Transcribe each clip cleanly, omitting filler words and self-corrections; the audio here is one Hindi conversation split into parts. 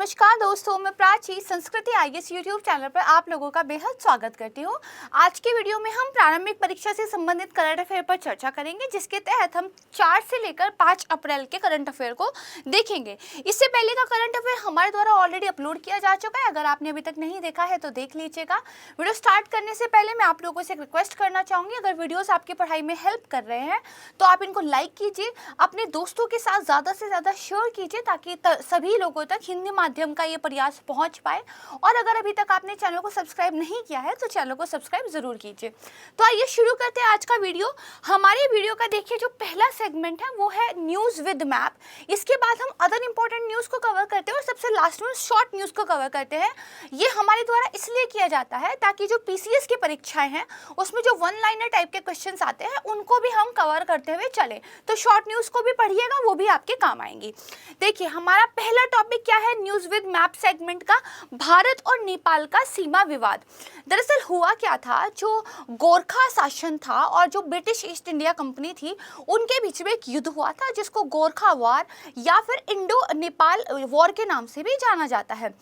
नमस्कार दोस्तों, मैं प्राची संस्कृति आईएएस यूट्यूब चैनल पर आप लोगों का बेहद स्वागत करती हूँ। आज के वीडियो में हम प्रारंभिक परीक्षा से संबंधित करंट अफेयर पर चर्चा करेंगे, जिसके तहत हम 4 से लेकर 5 अप्रैल के करंट अफेयर को देखेंगे। इससे पहले का करंट अफेयर हमारे द्वारा ऑलरेडी अपलोड किया जा चुका है। अगर आपने अभी तक नहीं देखा है तो देख लीजिएगा। वीडियो स्टार्ट करने से पहले मैं आप लोगों से एक रिक्वेस्ट करना चाहूँगी, अगर वीडियोज़ आपकी पढ़ाई में हेल्प कर रहे हैं तो आप इनको लाइक कीजिए, अपने दोस्तों के साथ ज़्यादा से ज़्यादा शेयर कीजिए ताकि सभी लोगों तक हिंदी माध्यम का ये प्रयास पहुंच पाए। और अगर अभी तक आपने चैनल को सब्सक्राइब नहीं किया है तो चैनल को सब्सक्राइब जरूर कीजिए। तो आइए शुरू करते हैं आज का वीडियो। हमारे वीडियो का देखिए जो पहला सेगमेंट है वो है न्यूज़ विद मैप। इसके बाद हम अदर इंपॉर्टेंट न्यूज़ को कवर करते हैं और सबसे लास्ट में शॉर्ट न्यूज़ को कवर करते हैं। ये हमारे द्वारा इसलिए किया जाता है ताकि जो पीसीएस की परीक्षाएं हैं उसमें जो वन लाइनर टाइप के क्वेश्चन आते हैं उनको भी हम कवर करते हुए चले, तो शॉर्ट न्यूज़ को भी पढ़िएगा, वो भी आपके काम आएंगी। देखिए हमारा पहला टॉपिक क्या है न्यूज़ विद मैप सेगमेंट का, भारत और नेपाल का सीमा विवाद। दरअसल हुआ क्या था, जो गोरखा शासन था और जो ब्रिटिश ईस्ट इंडिया कंपनी थी उनके बीच में एक युद्ध हुआ था जिसको गोरखा वॉर या फिर इंडो नेपाल वॉर के नाम से भी जाना जाता है।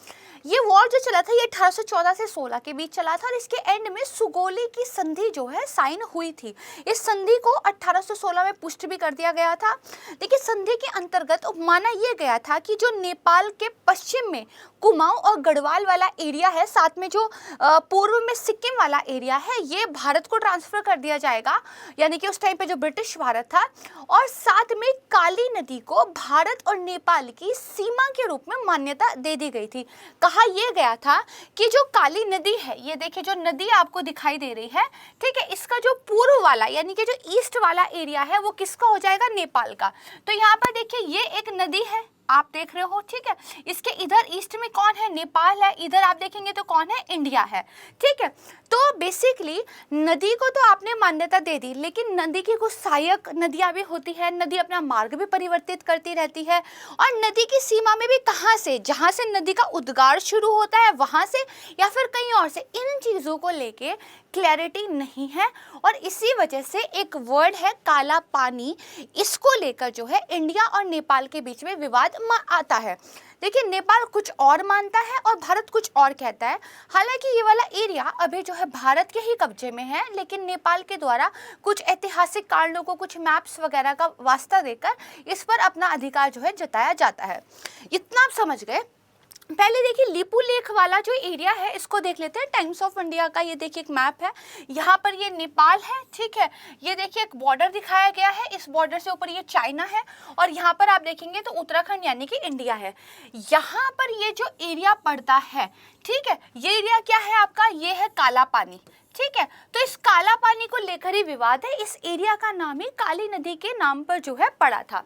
ये वॉर जो चला था ये 1814 से 16 के बीच चला था और इसके एंड में सुगोली की संधि जो है साइन हुई थी। इस संधि को 1816 में पुष्ट भी कर दिया गया था। देखिए संधि के अंतर्गत माना यह गया था कि जो नेपाल के पश्चिम में कुमाऊं और गढ़वाल वाला एरिया है, साथ में जो पूर्व में सिक्किम वाला एरिया है, ये भारत को ट्रांसफर कर दिया जाएगा, यानी कि उस टाइम पे जो ब्रिटिश भारत था। और साथ में काली नदी को भारत और नेपाल की सीमा के रूप में मान्यता दे दी गई थी। कहा यह गया था कि जो काली नदी है, ये देखिए जो नदी आपको दिखाई दे रही है, ठीक है, इसका जो पूर्व वाला यानी कि जो ईस्ट वाला एरिया है वो किसका हो जाएगा, नेपाल का। तो यहाँ पर देखिए ये एक नदी है, आप देख रहे हो, ठीक है, इसके इधर ईस्ट में कौन है, नेपाल है, इधर आप देखेंगे तो कौन है, इंडिया है, ठीक है। तो बेसिकली नदी को तो आपने मान्यता दे दी, लेकिन नदी की कुछ सहायक नदियां भी होती है, नदी अपना मार्ग भी परिवर्तित करती रहती है। और नदी की सीमा में भी कहाँ से, जहाँ से नदी का उद्गार शुरू होता है वहाँ से या फिर कहीं और से, इन चीज़ों को लेके क्लैरिटी नहीं है। और इसी वजह से एक वर्ड है काला पानी, इसको लेकर जो है इंडिया और नेपाल के बीच में विवाद आता है। देखिए नेपाल कुछ और मानता है और भारत कुछ और कहता है। हालांकि ये वाला एरिया अभी जो है भारत के ही कब्जे में है, लेकिन नेपाल के द्वारा कुछ ऐतिहासिक कारणों को, कुछ मैप्स वगैरह का वास्ता देकर इस पर अपना अधिकार जो है जताया जाता है। इतना आप समझ गए। पहले देखिए लिपू लेख वाला जो एरिया है इसको देख लेते हैं। टाइम्स ऑफ इंडिया का ये देखिए एक मैप है, यहाँ पर ये नेपाल है, ठीक है, ये देखिए एक बॉर्डर दिखाया गया है, इस बॉर्डर से ऊपर ये चाइना है और यहाँ पर आप देखेंगे तो उत्तराखंड यानी कि इंडिया है। यहाँ पर ये जो एरिया पड़ता है, ठीक है, ये एरिया क्या है आपका, ये है काला पानी, ठीक है। तो इस काला पानी को लेकर ही विवाद है। इस एरिया का नाम ही काली नदी के नाम पर जो है पड़ा था।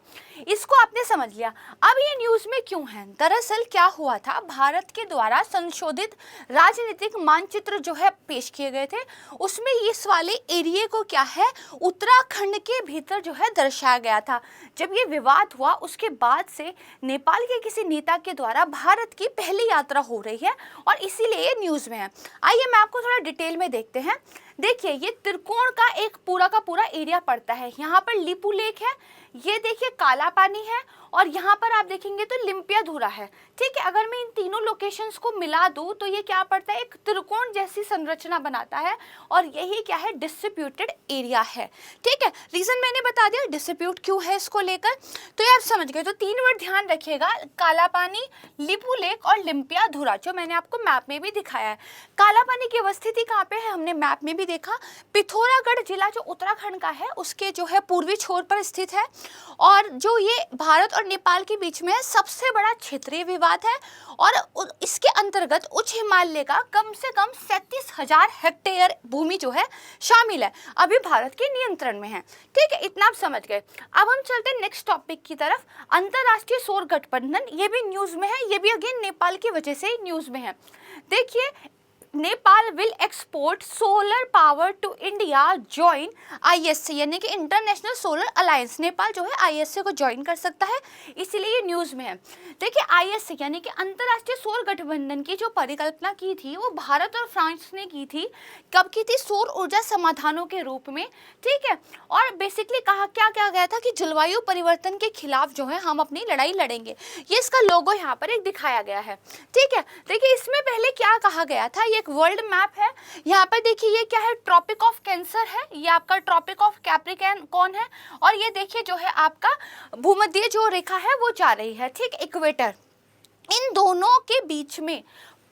इसको आपने समझ लिया। अब ये न्यूज़ में क्यों है, दरअसल क्या हुआ था, भारत के द्वारा संशोधित राजनीतिक मानचित्र जो है पेश किए गए थे, उसमें इस वाले एरिया को क्या है, उत्तराखंड के भीतर जो है दर्शाया गया था। जब ये विवाद हुआ उसके बाद से नेपाल के किसी नेता के द्वारा भारत की पहली यात्रा हो रही है और इसीलिए ये न्यूज़ में है। आइए मैं आपको थोड़ा डिटेल में देखते हैं। देखिए ये त्रिकोण का एक पूरा का पूरा एरिया पड़ता है। यहाँ पर लिपू लेक है, ये देखिए काला पानी है और यहाँ पर आप देखेंगे तो लिम्पियाधुरा है, ठीक है। अगर मैं इन तीनों लोकेशंस को मिला दूँ तो ये क्या पड़ता है, एक त्रिकोण जैसी संरचना बनाता है और यही क्या है, डिस्ट्रीब्यूटेड एरिया है, ठीक है। रीजन मैंने बता दिया डिस्ट्रीब्यूट क्यों है इसको लेकर, तो ये आप समझ गए। तो 3 वर्ड ध्यान रखिएगा, काला पानी, लिपू लेक और लिम्पियाधुरा, जो मैंने आपको मैप में भी दिखाया है। काला पानी की अवस्थिति कहाँ पे है, हमने मैप में भी देखा, पिथौरागढ़ जिला जो उत्तराखंड का है उसके जो है पूर्वी छोर पर स्थित है। और जो ये भारत और नेपाल के बीच में सबसे बड़ा क्षेत्रीय विवाद है और इसके अंतर्गत उच्च हिमालय का कम से कम 37,000 हेक्टेयर भूमि जो है शामिल है, अभी भारत के नियंत्रण में है, ठीक है। इतना आप समझ गए। अब हम चलते हैं नेक्स्ट टॉपिक की तरफ। अंतरराष्ट्रीय सौर गठबंधन, ये भी न्यूज़ में है, ये भी अगेन नेपाल की वजह से ही न्यूज़ में है। देखिए Nepal will export solar power to India, join ISC, यानी कि इंटरनेशनल सोलर अलायंस। नेपाल जो है आईएससी को ज्वाइन कर सकता है, इसीलिए ये न्यूज़ में है। देखिए आईएससी यानी कि अंतर्राष्ट्रीय सौर गठबंधन की जो परिकल्पना की थी वो भारत और फ्रांस ने की थी। कब की थी? सौर ऊर्जा समाधानों के रूप में, ठीक है। और बेसिकली कहा क्या गया था कि जलवायु परिवर्तन के खिलाफ जो है हम अपनी लड़ाई लड़ेंगे। ये इसका लोगो यहाँ पर एक दिखाया गया है, ठीक है। देखिए इसमें पहले क्या कहा गया था, ये एक वर्ल्ड मैप है। यहाँ पर देखिए ये क्या है, ट्रॉपिक ऑफ कैंसर है, ये आपका ट्रॉपिक ऑफ कैप्रिकॉर्न है, और ये देखिए जो है आपका भूमध्य जो रेखा है वो जा रही है, ठीक, इक्वेटर। इन दोनों के बीच में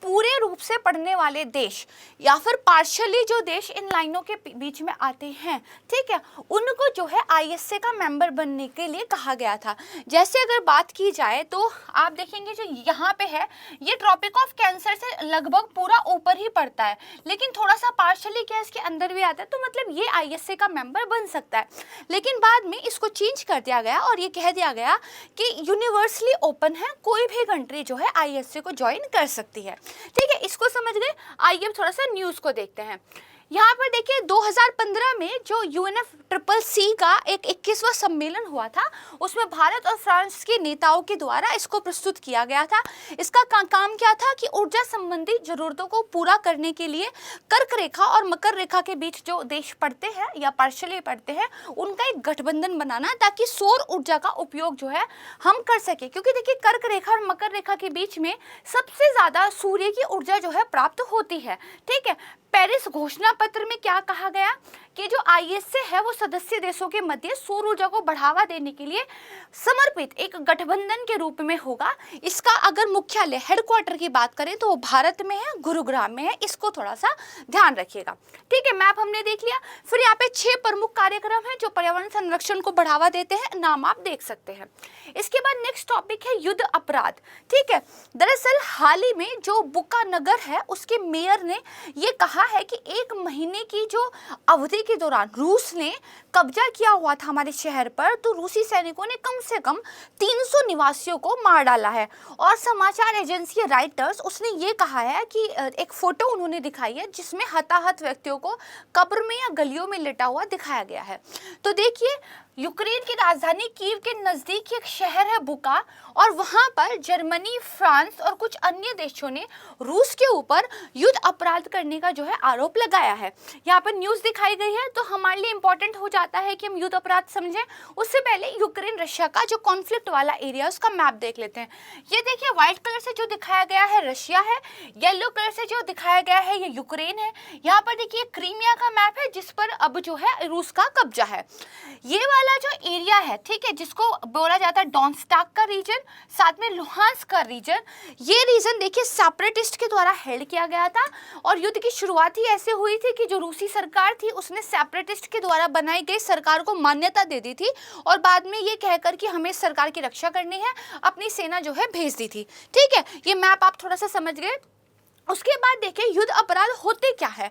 पूरे रूप से पड़ने वाले देश या फिर पार्शियली जो देश इन लाइनों के बीच में आते हैं, ठीक है, उनको जो है आईएसए का मेंबर बनने के लिए कहा गया था। जैसे अगर बात की जाए तो आप देखेंगे जो यहाँ पे है ये ट्रॉपिक ऑफ कैंसर से लगभग पूरा ऊपर ही पड़ता है, लेकिन थोड़ा सा पार्शियली क्या इसके अंदर भी आता है, तो मतलब ये आईएसए का मेंबर बन सकता है। लेकिन बाद में इसको चेंज कर दिया गया और ये कह दिया गया कि यूनिवर्सली ओपन है, कोई भी कंट्री जो है आईएसए को ज्वाइन कर सकती है, ठीक है। इसको समझ गए। आइए थोड़ा सा न्यूज़ को देखते हैं। यहाँ पर देखिए 2015 में जो UNFCCC का एक 21वां सम्मेलन हुआ था, उसमें भारत और फ्रांस के नेताओं के द्वारा इसको प्रस्तुत किया गया था। इसका काम क्या था कि ऊर्जा संबंधी जरूरतों को पूरा करने के लिए कर्क रेखा और मकर रेखा के बीच जो देश पड़ते हैं या पार्शियली पड़ते हैं उनका एक गठबंधन बनाना, ताकि सौर ऊर्जा का उपयोग जो है हम कर सके। क्योंकि देखिए कर्क रेखा और मकर रेखा के बीच में सबसे ज़्यादा सूर्य की ऊर्जा जो है प्राप्त होती है, ठीक है। पेरिस घोषणा पत्र में क्या कहा गया कि जो आईएसए है वो सदस्य देशों के मध्य सौर ऊर्जा को बढ़ावा देने के लिए समर्पित एक गठबंधन के रूप में होगा। इसका अगर मुख्यालय हेडक्वार्टर की बात करें तो वो भारत में है, गुरुग्राम में है, इसको थोड़ा सा ध्यान रखिएगा, ठीक है। मैप हमने देख लिया। फिर यहाँ पे 6 प्रमुख कार्यक्रम है जो पर्यावरण संरक्षण को बढ़ावा देते हैं, नाम आप देख सकते हैं। इसके बाद नेक्स्ट टॉपिक है युद्ध अपराध, ठीक है। दरअसल हाल ही में जो बुकानगर है उसके मेयर ने ये कहा है कि 1 महीने की जो अवधि के दौरान रूस ने कब्जा किया हुआ था हमारे शहर पर, तो रूसी सैनिकों ने कम से कम 300 निवासियों को मार डाला है। और समाचार एजेंसी राइटर्स उसने ये कहा है कि एक फोटो उन्होंने दिखाई है जिसमें हताहत व्यक्तियों को कब्र में या गलियों में लेटा हुआ दिखाया गया है। तो देखिए यूक्रेन की राजधानी कीव के नज़दीक एक शहर है बुका, और वहाँ पर जर्मनी, फ्रांस और कुछ अन्य देशों ने रूस के ऊपर युद्ध अपराध करने का जो है आरोप लगाया है। यहाँ पर न्यूज़ दिखाई गई है, तो हमारे लिए इंपॉर्टेंट हो जाता है कि हम युद्ध अपराध समझें। उससे पहले यूक्रेन रशिया का जो कॉन्फ्लिक्ट वाला एरिया उसका मैप देख लेते हैं। ये देखिए व्हाइट कलर से जो दिखाया गया है रशिया है, येलो कलर से जो दिखाया गया है ये यूक्रेन है। यहाँ पर देखिए क्रीमिया का मैप है जिस पर अब जो है रूस का कब्जा है। ये वाला जो एरिया है, ठीक है, जिसको बोला जाता है डोनेत्स्क का रीजन, साथ में लुहांस्क का रीजन, ये रीजन देखिए सेपरेटिस्ट के द्वारा हेल्ड किया गया था। और युद्ध की शुरुआत ही ऐसे हुई थी कि जो रूसी सरकार थी उसने सेपरेटिस्ट के द्वारा बनाई गई सरकार को मान्यता दे दी थी, और बाद में ये कहकर कि हमें सरकार की रक्षा करनी है अपनी सेना जो है भेज दी थी, ठीक है। ये मैप आप थोड़ा सा समझ गए। उसके बाद देखिए युद्ध अपराध होते क्या है,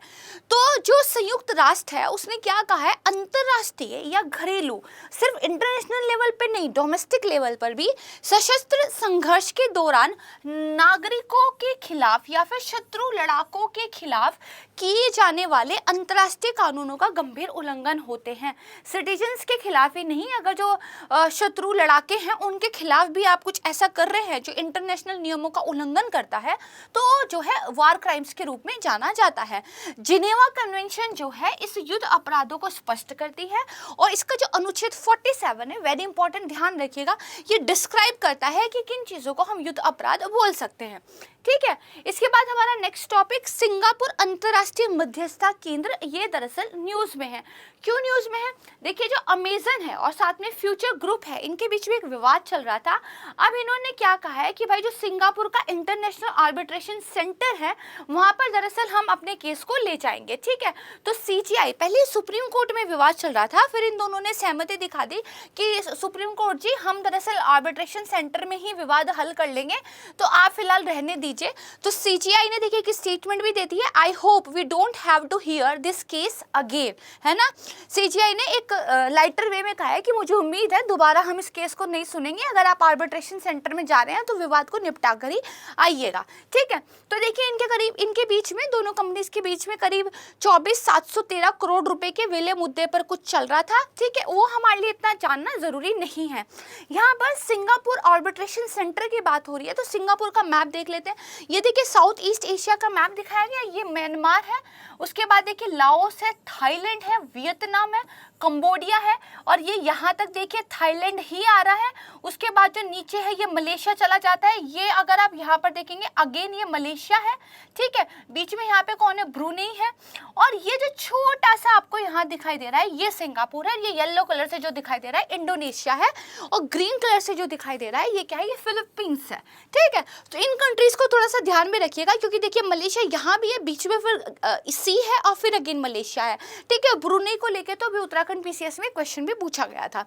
तो जो संयुक्त राष्ट्र है उसने क्या कहा है, अंतरराष्ट्रीय या घरेलू, सिर्फ इंटरनेशनल लेवल पे नहीं, डोमेस्टिक लेवल पर भी सशस्त्र संघर्ष के दौरान नागरिकों के खिलाफ या फिर शत्रु लड़ाकों के खिलाफ किए जाने वाले अंतर्राष्ट्रीय कानूनों का गंभीर उल्लंघन होते हैं। सिटीजन्स के खिलाफ ही नहीं, अगर जो शत्रु लड़ाके हैं उनके खिलाफ भी आप कुछ ऐसा कर रहे हैं जो इंटरनेशनल नियमों का उल्लंघन करता है, तो जो है वार क्राइम्स के रूप में जाना जाता है। जिनेवा कन्वेंशन जो है इस युद्ध अपराधों को स्पष्ट करती है, और इसका जो अनुच्छेद 47 है, वेरी इंपॉर्टेंट, ध्यान रखिएगा, ये डिस्क्राइब करता है कि किन चीजों को हम युद्ध अपराध बोल सकते हैं, ठीक है। इसके बाद हमारा नेक्स्ट टॉपिक सिंगापुर अंतर्राष्ट्रीय मध्यस्थता केंद्र, ये दरअसल न्यूज में है। क्यों न्यूज में है? देखिए जो अमेजन है और साथ में फ्यूचर ग्रुप है, इनके बीच में एक विवाद चल रहा था। अब इन्होंने क्या कहा है कि भाई जो सिंगापुर का इंटरनेशनल आर्बिट्रेशन सेंटर है वहां पर दरअसल हम अपने केस को ले जाएंगे, ठीक है। तो सीजीआई, पहले सुप्रीम कोर्ट में विवाद चल रहा था, फिर इन दोनों ने सहमति दिखा दी कि सुप्रीम कोर्ट जी हम दरअसल आर्बिट्रेशन सेंटर में ही विवाद हल कर लेंगे, तो आप फिलहाल रहने दीजिए। तो सीजीआई ने देखिए एक स्टेटमेंट भी देती है, I hope we don't have to hear this case again, है ना। सीजीआई ने एक लाइटर वे में कहा है कि मुझे उम्मीद है दोबारा हम इस केस को नहीं सुनेंगे, अगर आप आर्बिट्रेशन सेंटर में जा रहे हैं तो विवाद को निपटा कर ही आइएगा, ठीक है। तो देखिए देखिए इनके बीच में, दोनों कंपनीज के बीच में करीब 24,713 करोड़ रुपए के विलय मुद्दे पर कुछ चल रहा था, ठीक है, वो हमारे लिए इतना जानना जरूरी नहीं है। यहाँ पर सिंगापुर आर्बिट्रेशन सेंटर की बात हो रही है, तो सिंगापुर का मैप देख लेते हैं। ये देखिए साउथ ईस्ट एशिया का मैप दिखाया गया, ये म्यांमार है, उसके बाद देखिए लाओस है, थाईलैंड है, वियतनाम है, कंबोडिया है, और ये यहाँ तक देखिए थाईलैंड ही आ रहा है। उसके बाद जो नीचे है ये मलेशिया चला जाता है, ये अगर आप यहाँ पर देखेंगे अगेन ये मलेशिया है, ठीक है, बीच में यहाँ पे कौन है, ब्रूनेई है, और ये जो छोटा सा आपको यहाँ दिखाई दे रहा है ये सिंगापुर है, ये येलो कलर से जो दिखाई दे रहा है इंडोनेशिया है, और ग्रीन कलर से जो दिखाई दे रहा है ये क्या है, ये फिलीपींस है, ठीक है। तो इन कंट्रीज को थोड़ा सा ध्यान में रखिएगा, क्योंकि देखिए मलेशिया यहाँ भी है, बीच में फिर सी है और फिर अगेन मलेशिया है, ठीक है। ब्रूनेई को लेके तो अभी उत्तराखंड पीसीएस में क्वेश्चन भी पूछा गया था।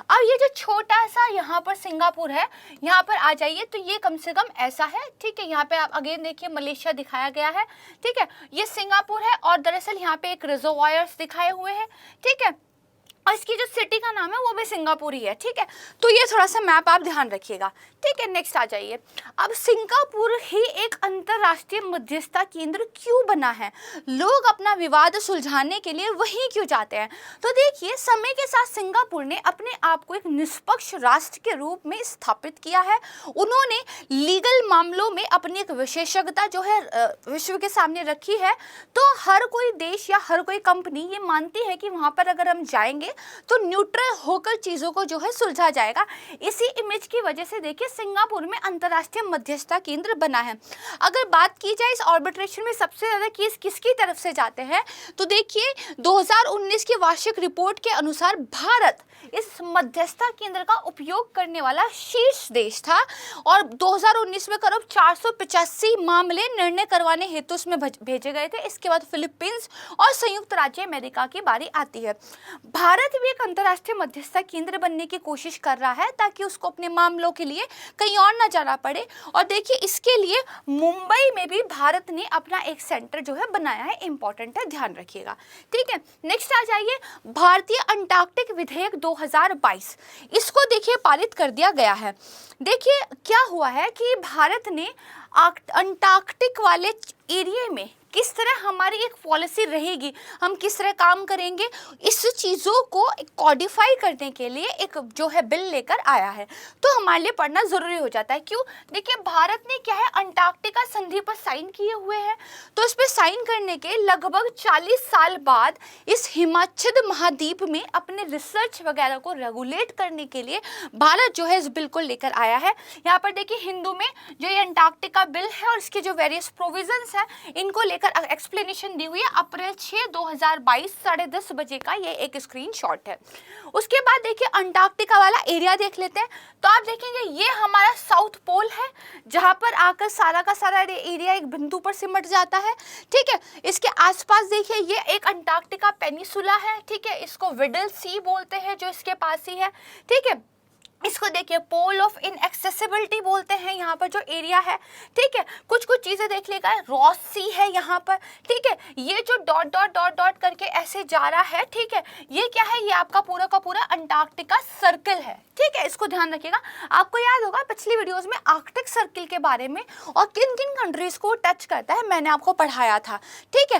अब ये जो छोटा सा यहाँ पर सिंगापुर है, यहाँ पर आ जाइए तो ये कम से कम ऐसा है, ठीक है। यहाँ पे आप अगेन देखिए मलेशिया दिखाया गया है, ठीक है, ये सिंगापुर है, और दरअसल यहाँ पे एक रिजर्वायर्स दिखाए हुए हैं, ठीक है, और इसकी जो सिटी का नाम है वो भी सिंगापुर ही है, ठीक है। तो ये थोड़ा सा मैप आप ध्यान रखिएगा, ठीक है। नेक्स्ट आ जाइए। अब सिंगापुर ही एक अंतरराष्ट्रीय मध्यस्थता केंद्र क्यों बना है, लोग अपना विवाद सुलझाने के लिए वहीं क्यों जाते हैं? तो देखिए समय के साथ सिंगापुर ने अपने आप को एक निष्पक्ष राष्ट्र के रूप में स्थापित किया है। उन्होंने लीगल मामलों में अपनी एक विशेषज्ञता जो है विश्व के सामने रखी है। तो हर कोई देश या हर कोई कंपनी ये मानती है कि वहाँ पर अगर हम जाएंगे तो न्यूट्रल होकर चीजों को जो है सुलझा जाएगा। इसी इमेज की वजह से देखिए सिंगापुर में अंतर्राष्ट्रीय मध्यस्थता केंद्र बना है। अगर बात की जाए इस आर्बिट्रेशन में सबसे ज्यादा केस किसकी तरफ से जाते हैं, तो देखिए 2019 की वार्षिक रिपोर्ट के अनुसार भारत इस मध्यस्थता केंद्र का उपयोग करने वाला शीर्ष देश था, और 2019 में करीब 485 मामले निर्णय करवाने हेतु उसमें भेजे गए थे। इसके बाद फिलीपींस और संयुक्त राज्य अमेरिका की बारी आती है। भारत भी एक अंतर्राष्ट्रीय मध्यस्थता केंद्र बनने की कोशिश कर रहा है ताकि उसको अपने मामलों के लिए कहीं और ना जाना पड़े, और देखिए इसके लिए मुंबई में भी भारत ने अपना एक सेंटर जो है बनाया है, इंपॉर्टेंट है, ध्यान रखिएगा, ठीक है। नेक्स्ट आ जाइए भारतीय अंटार्कटिक विधेयक 2022, इसको देखिए पारित कर दिया गया है। देखिए क्या हुआ है कि भारत ने अंटार्कटिक वाले एरिया में किस तरह हमारी एक पॉलिसी रहेगी, हम किस तरह काम करेंगे, इस चीज़ों को कॉडिफाई करने के लिए एक जो है बिल लेकर आया है। तो हमारे लिए पढ़ना ज़रूरी हो जाता है। क्यों? देखिए भारत ने क्या है अंटार्कटिका संधि पर साइन किए हुए हैं, तो इस पर साइन करने के लगभग 40 साल बाद इस हिमाच्छिद महाद्वीप में अपने रिसर्च वगैरह को रेगुलेट करने के लिए भारत जो है इस बिल को लेकर आया है। यहाँ पर देखिए हिंदू में जो ये अंटार्कटिका बिल है और इसके जो वेरियस प्रोविजंस हैं इनको लेकर एक्सप्लेनेशन दी हुई है। अप्रैल 6, 2022 10:30 बजे का ये एक स्क्रीनशॉट है। उसके बाद देखिए अंटार्कटिका वाला एरिया देख लेते हैं, तो आप देखेंगे ये हमारा साउथ पोल है, जहां पर आकर सारा का सारा एरिया एक बिंदु पर सिमट जाता है, ठीक है। इसके आसपास देखिए ये एक अंटार्कटिका पेनिसुला है, ठीक है, इसको विडल सी बोलते हैं जो इसके पास ही है, ठीक है। इसको देखिए पोल ऑफ इनएक्सेसिबिलिटी बोलते हैं यहाँ पर जो एरिया है, ठीक है। कुछ कुछ चीजें देख लेगा, रॉस सी है यहाँ पर, ठीक है। ये जो डॉट डॉट डॉट डॉट करके ऐसे जा रहा है, ठीक है, ये क्या है, ये आपका पूरा का पूरा अंटार्कटिका सर्कल है, ठीक है, इसको ध्यान रखिएगा। आपको याद होगा पिछली वीडियोस में आर्कटिक सर्कल के बारे में और किन किन कंट्रीज को टच करता है मैंने आपको पढ़ाया था, ठीक है।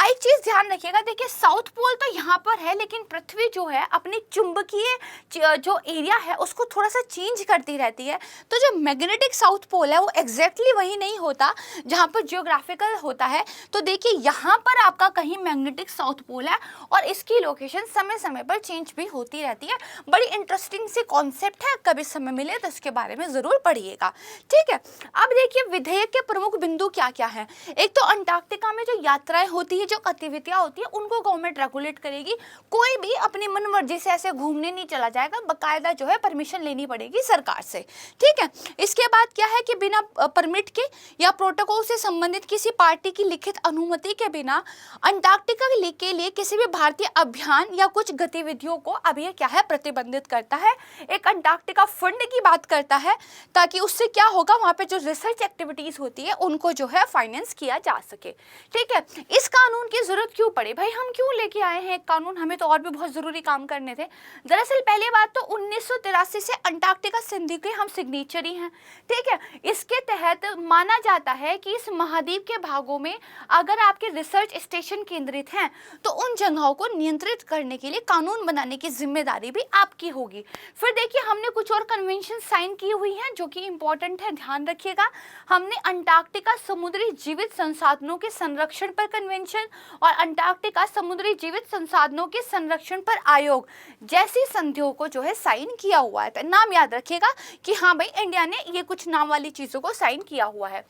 एक चीज ध्यान रखिएगा, देखिए साउथ पोल तो यहाँ पर है, लेकिन पृथ्वी जो है अपनी चुंबकीय जो एरिया है उसको थोड़ा सा चेंज करती रहती है। तो जो मैग्नेटिक साउथ पोल है वो एग्जैक्टली वही नहीं होता जहाँ पर जियोग्राफिकल होता है। तो देखिए यहाँ पर आपका कहीं मैग्नेटिक साउथ पोल है और इसकी लोकेशन समय समय पर चेंज भी होती रहती है। बड़ी इंटरेस्टिंग सी कॉन्सेप्ट है, कभी समय मिले तो इसके बारे में जरूर पढ़िएगा, ठीक है। अब देखिए विधेयक के प्रमुख बिंदु क्या क्या है। एक तो अंटार्कटिका में जो यात्राएं होती है, जो गतिविधियां होती है, उनको गवर्नमेंट रेगुलेट करेगी। कोई भी अपनी मन मर्जी से ऐसे घूमने नहीं चला जाएगा, बकायदा जो है परमिशन लेनी पड़ेगी सरकार से, ठीक है। इसके बाद क्या है कि बिना परमिट के या प्रोटोकॉल से संबंधित किसी पार्टी की लिखित अनुमति के बिना अंटार्कटिका के लिए किसी भी भारतीय अभियान या कुछ गतिविधियों को अब ये क्या है प्रतिबंधित करता है। एक अंटार्कटिका फंड की बात करता है ताकि उससे क्या होगा, वहां पे जो रिसर्च एक्टिविटीज होती है उनको जो है फाइनेंस किया जा सके, ठीक है। इस कानून की जरूरत क्यों पड़ी भाई, हम क्यों लेके आए हैं एक कानून, हमें तो और भी बहुत जरूरी काम करने थे। दरअसल पहली बात तो 1983 से अंटार्कटिका संधि के हम सिग्नेचरी हैं, ठीक है। इसके तहत माना जाता है कि इस महाद्वीप के भागों में अगर आपके रिसर्च स्टेशन केंद्रित हैं तो उन जगहों को नियंत्रित करने के लिए कानून बनाने की जिम्मेदारी भी आपकी होगी। फिर देखिए हमने कुछ और कन्वेंशन साइन की हुई हैं जो कि इंपॉर्टेंट है, ध्यान रखिएगा। हमने अंटार्कटिका समुद्री जीवित संसाधनों के संरक्षण पर कन्वेंशन और अंटार्कटिका समुद्री जीवित संसाधनों के संरक्षण पर आयोग जैसी संधियों को जो है साइन किया हुआ है। नाम याद रखिएगा कि हाँ भाई इंडिया ने ये कुछ नाम वाली चीजों को साइन किया हुआ है।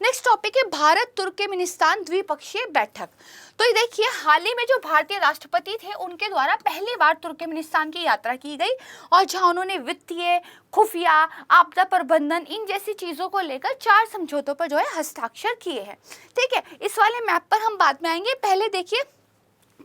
नेक्स्ट टॉपिक है भारत तुर्कमेनिस्तान द्विपक्षीय बैठक। तो ये देखिए हाल ही में जो भारतीय राष्ट्रपति थे उनके द्वारा पहली बार तुर्कमेनिस्तान की यात्रा की गई और जहां उन्होंने वित्तीय, खुफिया, आपदा प्रबंधन इन जैसी चीजों को लेकर 4 समझौतों पर जो है हस्ताक्षर किए हैं, ठीक है। इस वाले मैप पर हम बाद में आएंगे। पहले देखिए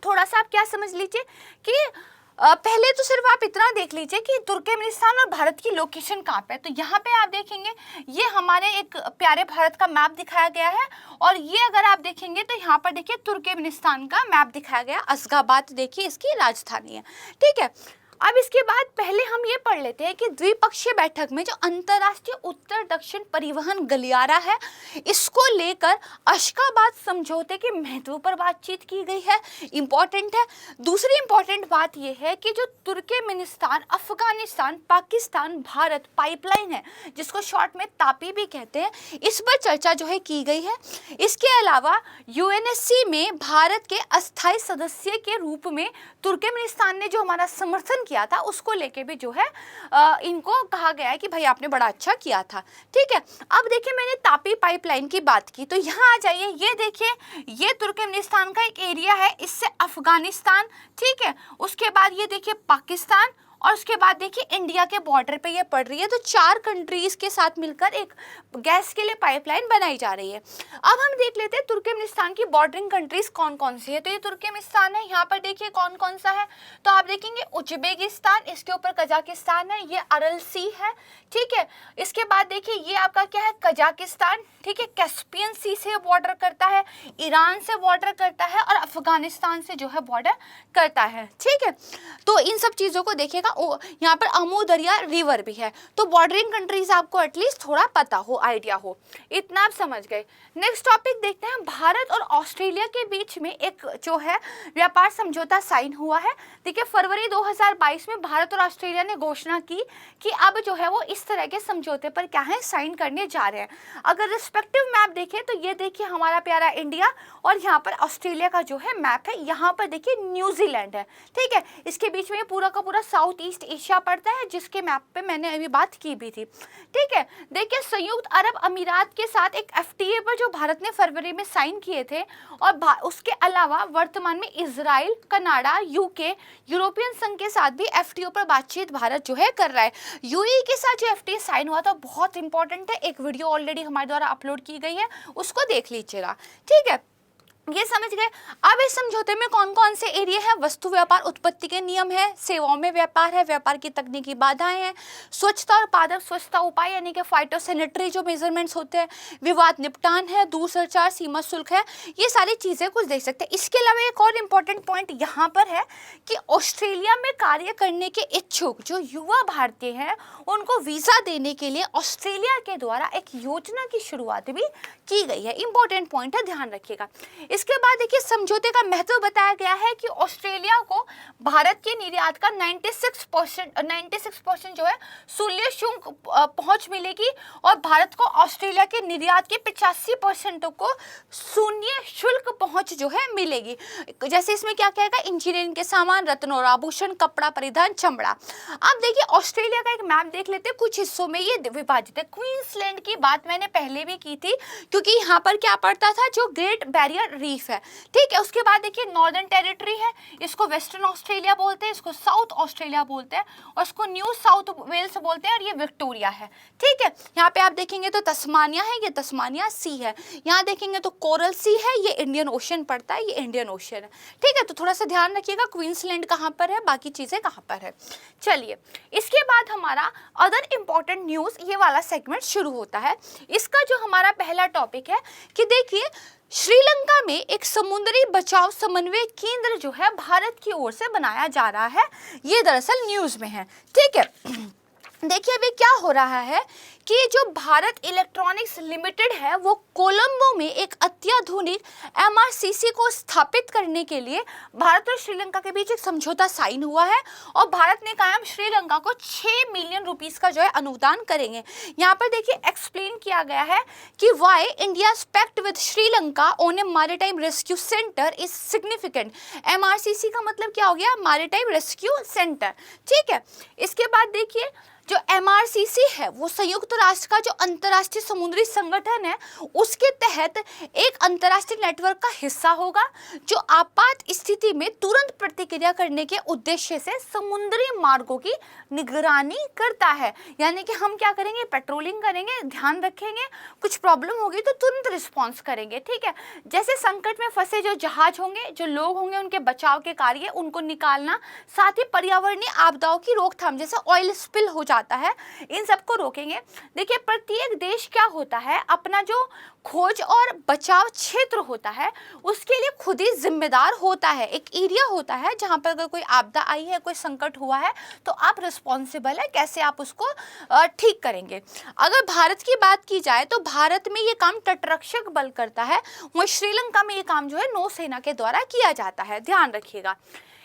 थोड़ा सा आप क्या समझ लीजिए कि पहले तो सिर्फ आप इतना देख लीजिए कि तुर्कमेनिस्तान और भारत की लोकेशन कहाँ पे है। तो यहाँ पे आप देखेंगे ये हमारे एक प्यारे भारत का मैप दिखाया गया है और ये अगर आप देखेंगे तो यहाँ पर देखिए तुर्कमेनिस्तान का मैप दिखाया गया। अशगाबाद देखिए इसकी राजधानी है, ठीक है। अब इसके बाद पहले हम ये पढ़ लेते हैं कि द्विपक्षीय बैठक में जो अंतर्राष्ट्रीय उत्तर दक्षिण परिवहन गलियारा है इसको लेकर अशगाबाद समझौते के महत्व पर बातचीत की गई है, इंपॉर्टेंट है। दूसरी इंपॉर्टेंट बात यह है कि जो तुर्कमेनिस्तान, अफगानिस्तान, पाकिस्तान, भारत पाइपलाइन है जिसको शॉर्ट में तापी भी कहते हैं, इस पर चर्चा जो है की गई है। इसके अलावा यूएनएससी में भारत के अस्थायी सदस्य के रूप में तुर्कमेनिस्तान ने जो हमारा समर्थन किया था उसको लेके भी जो है इनको कहा गया है कि भाई आपने बड़ा अच्छा किया था, ठीक है। अब देखिए मैंने तापी पाइपलाइन की बात की तो यहाँ आ जाइए, ये देखिए ये तुर्कमेनिस्तान का एक एरिया है, इससे अफगानिस्तान, ठीक है। उसके बाद ये देखिए पाकिस्तान और उसके बाद देखिए इंडिया के बॉर्डर पे ये पड़ रही है। तो 4 कंट्रीज के साथ मिलकर एक गैस के लिए पाइपलाइन बनाई जा रही है। अब हम देख लेते हैं तुर्कमेनिस्तान की बॉर्डरिंग कंट्रीज कौन कौन सी है। तो ये तुर्कमेनिस्तान है, यहाँ पर देखिए कौन कौन सा है। तो आप देखेंगे उज्बेकिस्तान, इसके ऊपर कजाकिस्तान है, ये अरल सी है, ठीक है। इसके बाद देखिए ये आपका क्या है, कजाकिस्तान, ठीक है। कैस्पियन सी से बॉर्डर करता है, ईरान से बॉर्डर करता है और अफगानिस्तान से जो है बॉर्डर करता है, ठीक है। तो इन सब चीज़ों को देखिएगा। यहाँ पर अमू दरिया रिवर भी है। तो बॉर्डरिंग कंट्रीज आपको एटलीस्ट थोड़ा पता हो, आइडिया हो, इतना आप समझ गए। नेक्स्ट टॉपिक देखते हैं, भारत और ऑस्ट्रेलिया के बीच में एक जो है व्यापार समझौता साइन हुआ है। देखिए फरवरी 2022 में भारत और ऑस्ट्रेलिया ने घोषणा की कि अब जो है वो इस तरह के समझौते पर क्या है, साइन करने जा रहे हैं। अगर रिस्पेक्टिव मैप देखें तो ये देखिए हमारा प्यारा इंडिया और यहाँ पर ऑस्ट्रेलिया का जो है मैप है, यहाँ पर देखिए न्यूजीलैंड है, ठीक है। इसके बीच में पूरा का पूरा साउथ ईस्ट एशिया पड़ता है जिसके मैप पे मैंने अभी बात की भी थी, ठीक है। देखिए संयुक्त अरब अमीरात के साथ एक एफटीए पर जो भारत ने फरवरी में साइन किए थे और उसके अलावा वर्तमान में इजराइल, कनाडा, यूके, यूरोपियन संघ के साथ भी एफटीओ पर बातचीत भारत जो है कर रहा है। यूएई के साथ जो एफटीए साइन हुआ था बहुत इंपॉर्टेंट है, एक वीडियो ऑलरेडी हमारे द्वारा अपलोड की गई है, उसको देख लीजिएगा, ठीक है। ये समझ गए। अब इस समझौते में कौन कौन से एरिया है, वस्तु व्यापार उत्पत्ति के नियम है, सेवाओं में व्यापार है, व्यापार की तकनीकी बाधाएं हैं, स्वच्छता और पादप स्वच्छता उपाय यानी कि फाइटोसैनिटरी जो मेजरमेंट्स होते हैं, विवाद निपटान है, दूर सरचार, सीमा शुल्क है, ये सारी चीज़ें कुछ देख सकते हैं। इसके अलावा एक और इम्पोर्टेंट पॉइंट यहाँ पर है कि ऑस्ट्रेलिया में कार्य करने के इच्छुक जो युवा भारतीय हैं उनको वीज़ा देने के लिए ऑस्ट्रेलिया के द्वारा एक योजना की शुरुआत भी की गई है। इंपॉर्टेंट पॉइंट है, ध्यान रखिएगा। इसके बाद देखिए समझौते का महत्व बताया गया है कि ऑस्ट्रेलिया को भारत के निर्यात का 96% जो है शून्य शुल्क पहुंच मिलेगी और भारत को ऑस्ट्रेलिया के निर्यात के 85% को शून्य शुल्क पहुंच जो है मिलेगी। जैसे इसमें क्या कहेगा, इंजीनियरिंग के सामान, रत्न और आभूषण, कपड़ा परिधान, चमड़ा। अब देखिए ऑस्ट्रेलिया का एक मैप देख लेते हैं, कुछ हिस्सों में ये विभाजित है। क्वींसलैंड की बात मैंने पहले भी की थी क्योंकि यहाँ पर क्या पड़ता था, जो ग्रेट बैरियर रीफ है, ठीक है। उसके बाद देखिए नॉर्दर्न टेरिटरी है, इसको वेस्टर्न ऑस्ट्रेलिया बोलते हैं, इसको साउथ ऑस्ट्रेलिया बोलते हैं और इसको न्यू साउथ वेल्स बोलते हैं और ये विक्टोरिया है, ठीक है। यहाँ पे आप देखेंगे तो तस्मानिया है, ये तस्मानिया सी है। यहाँ देखेंगे तो कोरल सी है, ये इंडियन ओशन पड़ता है, ये इंडियन ओशन है, ठीक है। तो थोड़ा सा ध्यान रखिएगा क्वींसलैंड कहाँ पर है, बाकी चीजें कहाँ पर है। चलिए इसके बाद हमारा अदर इंपॉर्टेंट न्यूज ये वाला सेगमेंट शुरू होता है। इसका जो हमारा पहला टॉपिक है कि देखिए श्रीलंका में एक समुद्री बचाव समन्वय केंद्र जो है भारत की ओर से बनाया जा रहा है, ये दरअसल न्यूज में है, ठीक है। देखिए अभी क्या हो रहा है कि जो भारत इलेक्ट्रॉनिक्स लिमिटेड है वो कोलंबो में एक अत्याधुनिक एमआरसीसी को स्थापित करने के लिए भारत और श्रीलंका के बीच एक समझौता साइन हुआ है और भारत ने कहा हम श्रीलंका को 6 मिलियन रुपीस का जो है अनुदान करेंगे। यहाँ पर देखिए एक्सप्लेन किया गया है कि why India pact with Sri Lanka on a maritime rescue centre is significant. MRCC का मतलब क्या हो गया, मैरीटाइम रेस्क्यू सेंटर। ठीक है, इसके बाद देखिए जो एमआरसीसी है वो संयुक्त राष्ट्र का जो अंतर्राष्ट्रीय समुद्री संगठन है उसके तहत एक अंतर्राष्ट्रीय नेटवर्क का हिस्सा होगा जो आपात स्थिति में तुरंत प्रतिक्रिया करने के उद्देश्य से समुद्री मार्गों की निगरानी करता है। यानी कि हम क्या करेंगे, पेट्रोलिंग करेंगे, ध्यान रखेंगे, कुछ प्रॉब्लम होगी तो तुरंत रिस्पॉन्स करेंगे। ठीक है, जैसे संकट में फंसे जो जहाज होंगे, जो लोग होंगे, उनके बचाव के कार्य उनको निकालना, साथ ही पर्यावरणीय आपदाओं की रोकथाम जैसे ऑयल स्पिल हो आता है, इन सबको रोकेंगे। देखिए प्रत्येक देश क्या होता है, अपना जो खोज और बचाव क्षेत्र होता है उसके लिए खुद ही जिम्मेदार होता है। एक एरिया होता है जहां पर अगर कोई आपदा आई है, कोई संकट हुआ है तो आप रिस्पॉन्सिबल है, कैसे आप उसको ठीक करेंगे। अगर भारत की बात की जाए तो भारत में ये काम तटरक्षक बल करता है, वहीं श्रीलंका में ये काम जो है नौसेना के द्वारा किया जाता है, ध्यान रखिएगा।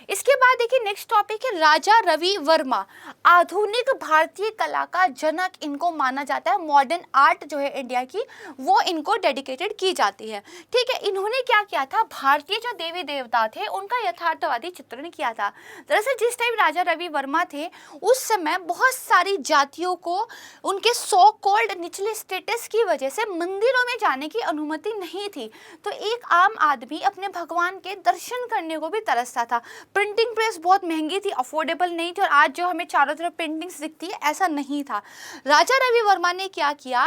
इसके बाद देखिए नेक्स्ट टॉपिक है राजा रवि वर्मा, आधुनिक भारतीय कला का जनक इनको माना जाता है। मॉडर्न आर्ट जो है इंडिया की वो इनको डेडिकेटेड की जाती है। ठीक है, इन्होंने क्या किया था, भारतीय जो देवी देवता थे उनका यथार्थवादी चित्रण किया था। दरअसल जिस टाइम राजा रवि वर्मा थे उस समय बहुत सारी जातियों को उनके सो कॉल्ड निचले स्टेटस की वजह से मंदिरों में जाने की अनुमति नहीं थी, तो एक आम आदमी अपने भगवान के दर्शन करने को भी तरसता था। प्रिंटिंग प्रेस बहुत महंगी थी, अफोर्डेबल नहीं थी, और आज जो हमें चारों तरफ पेंटिंग्स दिखती है ऐसा नहीं था। राजा रवि वर्मा ने क्या किया,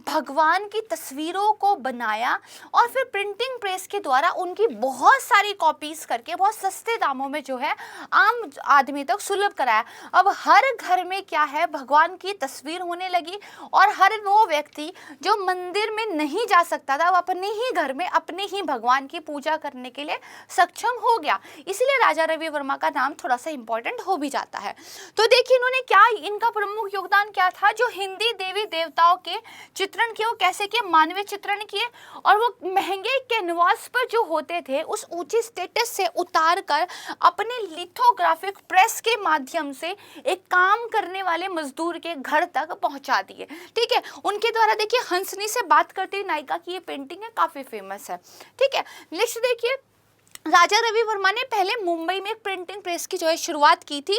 भगवान की तस्वीरों को बनाया और फिर प्रिंटिंग प्रेस के द्वारा उनकी बहुत सारी कॉपीज करके बहुत सस्ते दामों में जो है आम आदमी तक सुलभ कराया। अब हर घर में क्या है, भगवान की तस्वीर होने लगी और हर वो व्यक्ति जो मंदिर में नहीं जा सकता था वो अपने ही घर में अपने ही भगवान की पूजा करने के लिए सक्षम हो गया। इसलिए राजा रवि वर्मा का नाम थोड़ा सा इंपॉर्टेंट हो भी जाता है। तो देखिए इन्होंने क्या, इनका प्रमुख योगदान क्या था, जो हिंदी देवी देवताओं के चित्रण किए वो कैसे किए, मानवीय चित्रण किए, और वो महंगे कैनवास पर जो होते थे उस ऊंचे स्टेटस से उतार कर अपने लिथोग्राफिक प्रेस के माध्यम से एक काम करने वाले मजदूर के घर तक पहुंचा दिए। ठीक है, उनके द्वारा देखिए हंसनी से बात करते नायिका की ये पेंटिंग है, काफी फेमस है। ठीक है, नेक्स्ट देखिए राजा रवि वर्मा ने पहले मुंबई में प्रिंटिंग प्रेस की जो है शुरुआत की थी।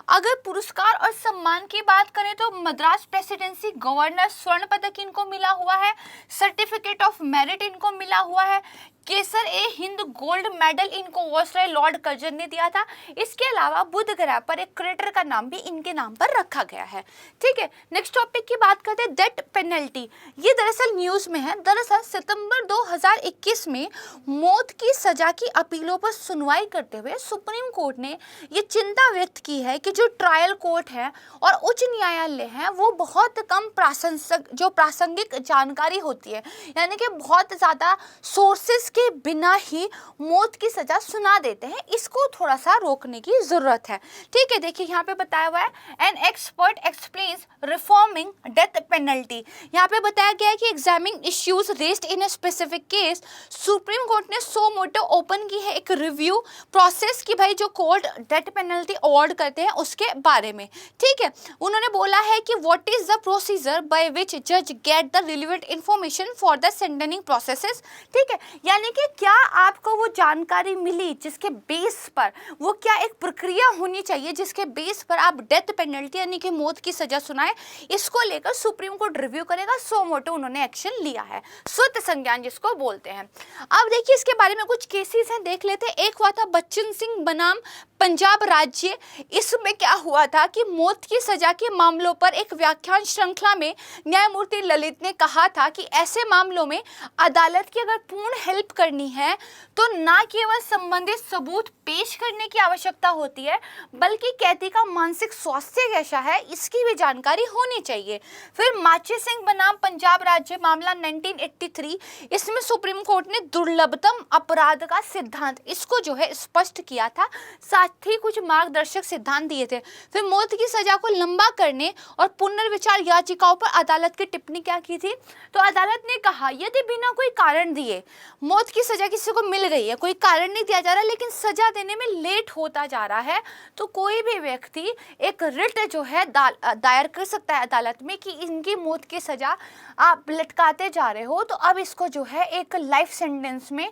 अगर पुरस्कार और सम्मान की बात करें तो मद्रास प्रेसिडेंसी गवर्नर स्वर्ण पदक इनको मिला हुआ है, सर्टिफिकेट ऑफ मेरिट इनको मिला हुआ है, केसर ए हिंद गोल्ड मेडल इनको वायसराय लॉर्ड कर्जन ने दिया था। इसके अलावा बुध ग्रह पर एक क्रेटर का नाम भी इनके नाम पर रखा गया है। ठीक है, नेक्स्ट टॉपिक की बात करते हैं डेथ पेनल्टी। ये दरअसल न्यूज में है। दरअसल सितंबर 2021 में मौत की सजा की अपीलों पर सुनवाई करते हुए सुप्रीम कोर्ट ने ये चिंता व्यक्त की है कि जो ट्रायल कोर्ट है और उच्च न्यायालय है वो बहुत कम प्रासंगिक जानकारी होती है, यानी कि बहुत ज्यादा सोर्सेस के बिना ही मौत की सजा सुना देते हैं। इसको थोड़ा सा रोकने की जरूरत है। ठीक है, देखिए यहाँ पे बताया हुआ है an expert explains reforming death penalty. यहाँ पे बताया गया है कि examining issues raised in a specific case, supreme court ने सो मोटो ओपन की है एक रिव्यू प्रोसेस कि भाई जो कोर्ट डेथ पेनल्टी अवार्ड करते हैं उसके बारे में। ठीक है, उन्होंने बोला है कि what is the procedure by which जज get the relevant information for the sentencing processes. ठीक है, यानी कि क्या आपको वो जानकारी मिली जिसके बेस पर, वो क्या एक प्रक्रिया होनी चाहिए जिसके बेस पर आप डेथ पेनल्टी यानी कि मौत की सजा सुनाए, इसको लेकर सुप्रीम कोर्ट रिव्यू करेगा। सो मोटो उन्होंने एक्शन लिया है, स्वतः संज्ञान जिसको बोलते हैं। अब देखिए इसके बारे में कुछ केसेस हैं, देख लेते हैं। एक हुआ था बच्चन सिंह बनाम पंजाब राज्य। इसमें क्या हुआ था कि मौत की सजा के मामलों पर एक व्याख्यान श्रृंखला में न्यायमूर्ति ललित ने कहा था कि ऐसे मामलों में अदालत की अगर पूर्ण हेल्प करनी है तो ना केवल संबंधित सबूत पेश करने की आवश्यकता होती है, बल्कि कैदी का मानसिक स्वास्थ्य कैसा है इसकी भी जानकारी होनी चाहिए। फिर माची सिंह बनाम पंजाब राज्य मामला 1983, इसमें सुप्रीम कोर्ट ने दुर्लभतम अपराध का सिद्धांत इसको जो है स्पष्ट किया था, साथ ही कुछ मार्गदर्शक सिद्धांत दिए थे। फिर मौत की सजा को लंबा करने और पुनर्विचार याचिकाओं पर अदालत की टिप्पणी क्या की थी? तो अदालत ने कहा यदि बिना कोई कारण दिए मौत की सजा किसी को मिल गई है, कोई कारण नहीं दिया जा रहा लेकिन सजा देने में लेट होता जा रहा है, तो कोई भी व्यक्ति एक रिट जो है दायर कर सकता है अदालत में कि इनकी मौत की सजा आप लटकाते जा रहे हो, तो अब इसको जो है एक लाइफ सेंटेंस में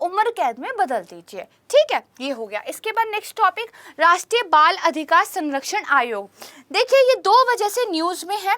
उम्र कैद में बदल दीजिए। ठीक है, ये हो गया। इसके बाद नेक्स्ट टॉपिक राष्ट्रीय बाल अधिकार संरक्षण आयोग। देखिए ये दो वजह से न्यूज में है।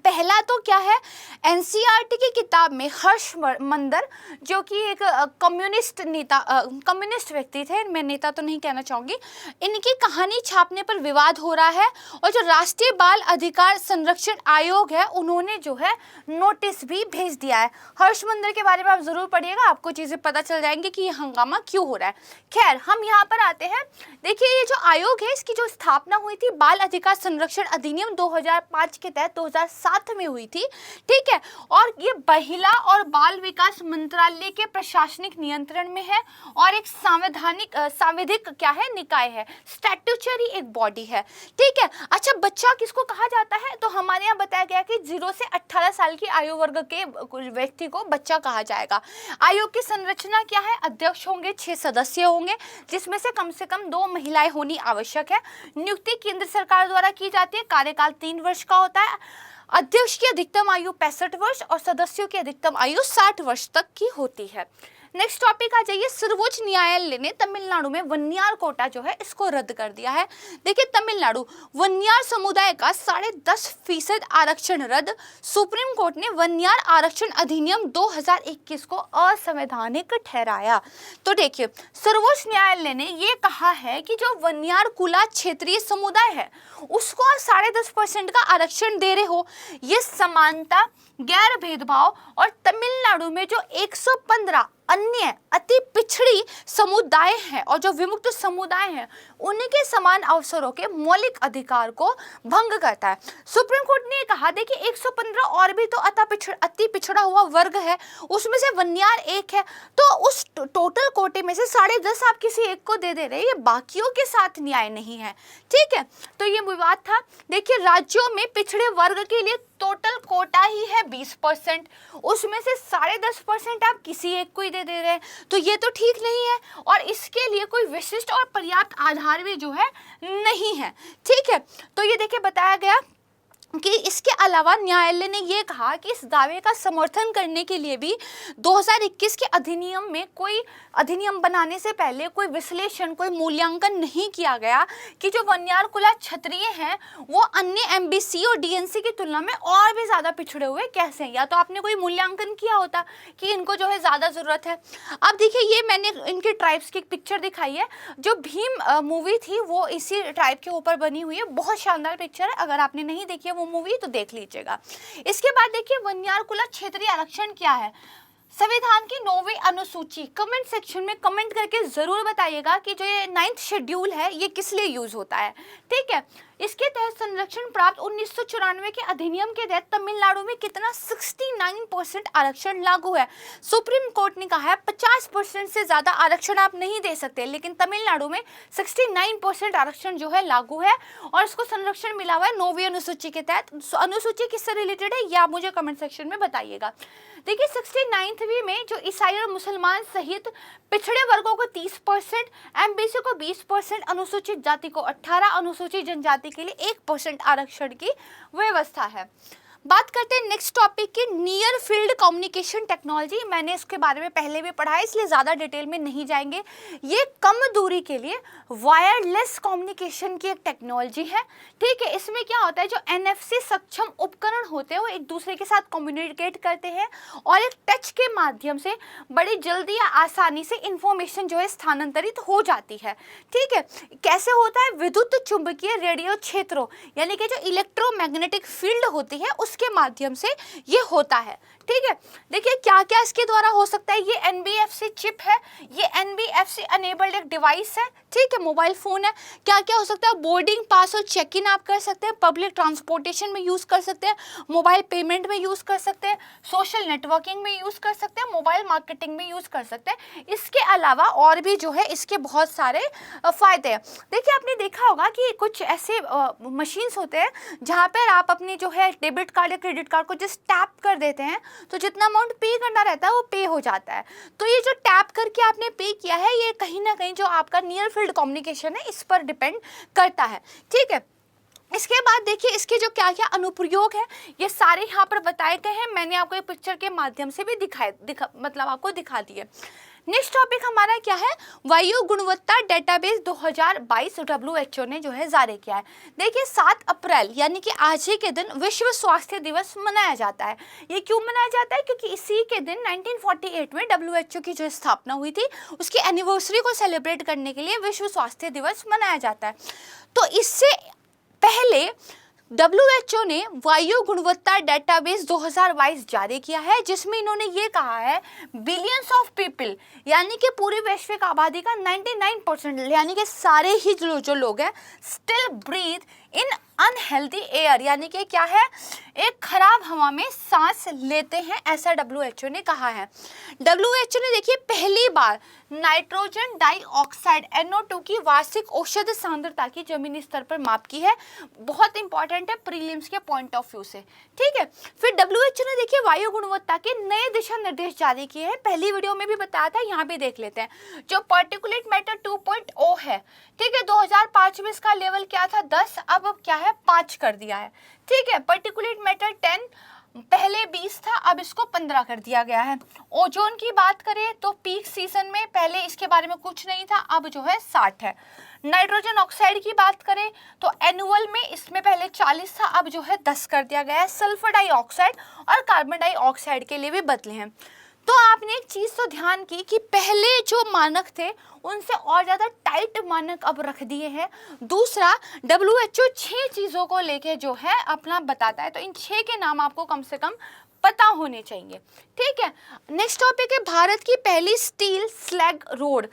पहला तो क्या है, एनसीईआरटी की किताब में हर्ष मंदर जो कि एक कम्युनिस्ट व्यक्ति थे, मैं नेता तो नहीं कहना चाहूँगी, इनकी कहानी छापने पर विवाद हो रहा है और जो राष्ट्रीय बाल अधिकार संरक्षण आयोग है उन्होंने जो है नोटिस भी भेज दिया है। हर्ष मंदर के बारे में आप जरूर पढ़िएगा, आपको चीज़ें पता चल जाएंगी कि ये हंगामा क्यों हो रहा है। खैर हम यहाँ पर आते हैं। देखिए ये जो आयोग है इसकी जो स्थापना हुई थी बाल अधिकार संरक्षण अधिनियम 2005 के तहत 2007 में हुई थी। ठीक है, और ये महिला और बाल विकास मंत्रालय के प्रशासनिक नियंत्रण में है और एक सांविधिक क्या है, निकाय है, स्टैट्यूटरी एक बॉडी है। ठीक है, अच्छा बच्चा किसको कहा जाता है? तो हमारे यहाँ बताया गया कि 0 से 18 साल की आयु वर्ग के व्यक्ति को बच्चा कहा जाएगा। आयोग की संरचना क्या है? अध्यक्ष होंगे, 6 सदस्य होंगे, जिसमें से कम 2 महिलाएं होनी आवश्यक है। नियुक्ति केंद्र सरकार द्वारा की जाती है, कार्यकाल 3 वर्ष का होता है। अध्यक्ष की अधिकतम आयु 65 वर्ष और सदस्यों की अधिकतम आयु 60 वर्ष तक की होती है। नेक्स्ट टॉपिक आ जाइए। सर्वोच्च न्यायालय ने तमिलनाडु में वन्यार कोटा जो है इसको रद्द कर दिया है। देखिए तमिलनाडु वन्यार समुदाय का 10.5% आरक्षण रद्द। सुप्रीम कोर्ट ने वन्यार आरक्षण अधिनियम 2021 को असंवैधानिक ठहराया। तो देखिए सर्वोच्च न्यायालय ने ये कहा है कि जो वन्यार कुला क्षेत्रीय समुदाय है उसको आप 10.5% का आरक्षण दे रहे हो, ये समानता, गैर भेदभाव और तमिलनाडु में जो 115 अन्य अति पिछड़ी समुदाय हैं और जो विमुक्त समुदाय हैं उनके समान अवसरों के मौलिक अधिकार को भंग करता है। सुप्रीम कोर्ट ने कहा देखिए 115 और भी तो अति पिछड़ा हुआ वर्ग है, उसमें से वन्यार एक है, तो उस टोटल कोटे में से 10.5 आप किसी एक को दे रहे हैं, ये बाकियों के साथ न्याय नहीं है। ठीक है, तो ये विवाद था। देखिए राज्यों में पिछड़े वर्ग के लिए टोटल कोटा ही है 20%, उसमें से 10.5% आप किसी एक को ही दे रहे हैं, तो ये तो ठीक नहीं है और इसके लिए कोई विशिष्ट और पर्याप्त आधार भी जो है नहीं है। ठीक है, तो ये देखिए बताया गया कि इसके अलावा न्यायालय ने ये कहा कि इस दावे का समर्थन करने के लिए भी 2021 के अधिनियम में कोई अधिनियम बनाने से पहले कोई विश्लेषण, कोई मूल्यांकन नहीं किया गया कि जो वन्यार कुला क्षत्रिय हैं वो अन्य एमबीसी और डीएनसी की तुलना में और भी ज़्यादा पिछड़े हुए कैसे हैं, या तो आपने कोई मूल्यांकन किया होता कि इनको जो है ज़्यादा ज़रूरत है। अब देखिए ये मैंने इनके ट्राइब्स की पिक्चर दिखाई है, जो भीम मूवी थी वो इसी ट्राइब के ऊपर बनी हुई है, बहुत शानदार पिक्चर है, अगर आपने नहीं देखी है मूवी तो देख लीजिएगा। इसके बाद देखिए वन्यार कुला क्षेत्रीय आरक्षण क्या है। संविधान की 9वीं अनुसूची, कमेंट सेक्शन में कमेंट करके जरूर बताइएगा कि जो ये 9th शेड्यूल है ये किस लिए यूज होता है। ठीक है, इसके तहत संरक्षण प्राप्त 1994 के अधिनियम के तहत तमिलनाडु में कितना 69% आरक्षण लागू है। सुप्रीम कोर्ट ने कहा है 50% से ज्यादा आरक्षण आप नहीं दे सकते, लेकिन तमिलनाडु में 69% आरक्षण जो है लागू है और इसको संरक्षण मिला हुआ है 9वीं अनुसूची के तहत। अनुसूची किससे रिलेटेड है या मुझे कमेंट सेक्शन में बताइएगा। देखिए 69वीं में जो ईसाई और मुसलमान सहित पिछड़े वर्गों को 30%, एमबीसी को 20%, अनुसूचित जाति को 18%, अनुसूचित जनजाति के लिए 1% आरक्षण की व्यवस्था है। बात करते हैं नेक्स्ट टॉपिक की, नियर फील्ड कम्युनिकेशन टेक्नोलॉजी। मैंने इसके बारे में पहले भी पढ़ा है इसलिए ज़्यादा डिटेल में नहीं जाएंगे। ये कम दूरी के लिए वायरलेस कम्युनिकेशन की एक टेक्नोलॉजी है। ठीक है, इसमें क्या होता है जो NFC सक्षम उपकरण होते हैं वो एक दूसरे के साथ कम्युनिकेट करते हैं और एक टच के माध्यम से बड़ी जल्दी या आसानी से इंफॉर्मेशन जो है स्थानांतरित हो जाती है। ठीक है, कैसे होता है, विद्युत चुंबकीय रेडियो क्षेत्रों यानी कि जो इलेक्ट्रोमैग्नेटिक फील्ड होती है उस उसके माध्यम से ये होता है। ठीक है, देखिए क्या क्या इसके द्वारा हो सकता है। ये NBFC चिप है, ये NBFC अनेबल्ड एक डिवाइस है। ठीक है, मोबाइल फोन है। क्या क्या हो सकता है, बोर्डिंग पास और चेक इन आप कर सकते हैं, पब्लिक ट्रांसपोर्टेशन में यूज कर सकते हैं, मोबाइल पेमेंट में यूज कर सकते हैं, सोशल नेटवर्किंग में यूज कर सकते हैं, मोबाइल मार्केटिंग में यूज कर सकते हैं। इसके अलावा और भी जो है इसके बहुत सारे फायदे हैं। देखिए आपने देखा होगा कि कुछ ऐसे मशीन्स होते हैं जहाँ पर आप अपनी जो है डेबिट कार्ड या क्रेडिट कार्ड को जस्ट टैप कर देते हैं तो जितना अमाउंट पे करना रहता है वो पे हो जाता है। तो ये जो टैप करके आपने पे किया है ये कहीं ना कहीं जो आपका नियर फील्ड कम्युनिकेशन है इस पर डिपेंड करता है। ठीक है, इसके बाद देखिए इसके जो क्या क्या अनुप्रयोग है ये सारे यहाँ पर बताए गए हैं। मैंने आपको एक पिक्चर के माध्यम से भी मतलब आपको दिखा दिए। नेक्स्ट टॉपिक हमारा क्या है, वायु गुणवत्ता डेटाबेस 2022 WHO ने जो है जारी किया है। देखिए 7 अप्रैल यानी कि आज ही के दिन विश्व स्वास्थ्य दिवस मनाया जाता है। ये क्यों मनाया जाता है, क्योंकि इसी के दिन 1948 में WHO की जो स्थापना हुई थी उसकी एनिवर्सरी को सेलिब्रेट करने के लिए विश्व स्वास्थ्य दिवस मनाया जाता है। तो इससे पहले WHO ने वायु गुणवत्ता डेटाबेस 2022 जारी किया है जिसमें इन्होंने ये कहा है बिलियंस ऑफ पीपल यानी कि पूरी वैश्विक आबादी का 99% यानी कि सारे ही जो लोग हैं स्टिल ब्रीथ इन अनहेल्दी एयर यानी कि क्या है, एक खराब हवा में सांस लेते हैं, ऐसा WHO ने कहा है। WHO ने देखिए पहली बार नाइट्रोजन डाइऑक्साइड NO2 की वार्षिक औषध सांद्रता की जमीनी स्तर पर माप की है। बहुत इंपॉर्टेंट है प्रीलिम्स के पॉइंट ऑफ व्यू से। ठीक है, फिर WHO ने देखिए वायु गुणवत्ता के नए दिशा निर्देश जारी किए हैं। पहली वीडियो में भी बताया था, यहाँ भी देख लेते हैं। जो पार्टिकुलेट मैटर 2.0 है, ठीक है, 2005 में इसका लेवल क्या था 10, अब क्या है 5 कर दिया है। ठीक है, पार्टिकुलेट मैटर 10 पहले 20 था, अब इसको 15 कर दिया गया है। ओजोन की बात करें तो पीक सीजन में पहले इसके बारे में कुछ नहीं था, अब जो है 60 है। नाइट्रोजन ऑक्साइड की बात करें तो एनुअल में इसमें पहले 40 था, अब जो है 10 कर दिया गया है। सल्फर डाइऑक्साइड और कार्बन डाइऑक्साइड के लिए भी बदले हैं। तो आपने एक चीज तो ध्यान की कि पहले जो मानक थे उनसे और ज्यादा टाइट मानक अब रख दिए हैं। दूसरा, WHO 6 चीजों को लेके जो है अपना बताता है, तो इन 6 के नाम आपको कम से कम पता होने चाहिए। ठीक है, नेक्स्ट टॉपिक है भारत की पहली स्टील स्लैग रोड।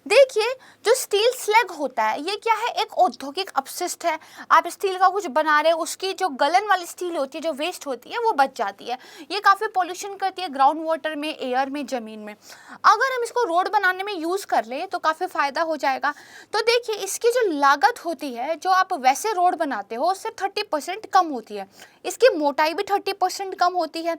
देखिए जो स्टील स्लैग होता है ये क्या है, एक औद्योगिक अपशिष्ट है। आप स्टील का कुछ बना रहे हैं, उसकी जो गलन वाली स्टील होती है, जो वेस्ट होती है वो बच जाती है। ये काफ़ी पॉल्यूशन करती है ग्राउंड वाटर में, एयर में, ज़मीन में। अगर हम इसको रोड बनाने में यूज़ कर लें तो काफ़ी फ़ायदा हो जाएगा। तो देखिए इसकी जो लागत होती है जो आप वैसे रोड बनाते हो उससे 30% कम होती है। इसकी मोटाई भी 30% कम होती है।